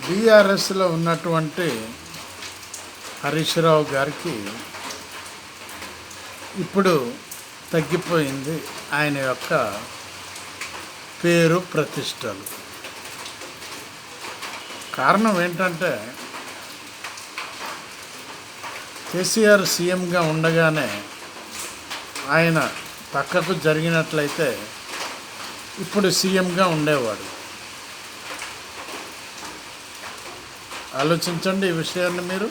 బీఆర్ఎస్లో ఉన్నటువంటి హరీష్ రావు గారికి ఇప్పుడు తగ్గిపోయింది ఆయన యొక్క పేరు ప్రతిష్టలు. కారణం ఏంటంటే కేసీఆర్ సీఎంగా ఉండగానే ఆయన పక్కకు జరిగినట్లయితే ఇప్పుడు సీఎంగా ఉండేవాడు. ఆలోచించండి ఈ విషయాన్ని మీరు.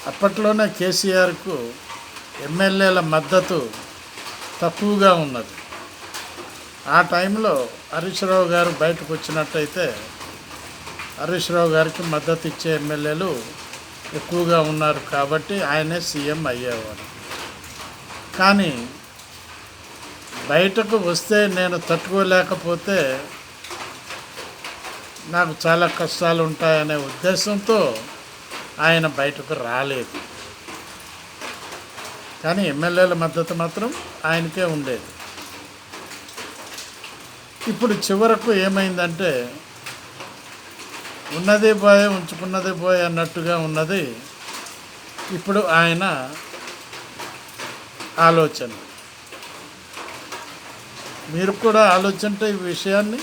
అప్పట్లోనే కేసీఆర్కు ఎమ్మెల్యేల మద్దతు తక్కువగా ఉన్నది. ఆ టైంలో హరీష్ రావు గారు బయటకు వచ్చినట్టయితే హరీష్ రావు గారికి మద్దతు ఇచ్చే ఎమ్మెల్యేలు ఎక్కువగా ఉన్నారు కాబట్టి ఆయనే సీఎం అయ్యేవాడు. కానీ బయటకు వస్తే నేను తట్టుకోలేకపోతే నాకు చాలా కష్టాలు ఉంటాయనే ఉద్దేశంతో ఆయన బయటకు రాలేదు. కానీ ఎమ్మెల్యేల మద్దతు మాత్రం ఆయనకే ఉండేది. ఇప్పుడు చివరకు ఏమైందంటే ఉన్నదే పోయే ఉంచుకున్నదే పోయే అన్నట్టుగా ఉన్నది ఇప్పుడు ఆయన ఆలోచన. మీరు కూడా ఆలోచించే ఈ విషయాన్ని.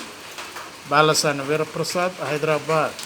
బాలసాని వీరప్రసాద్, హైదరాబాద్.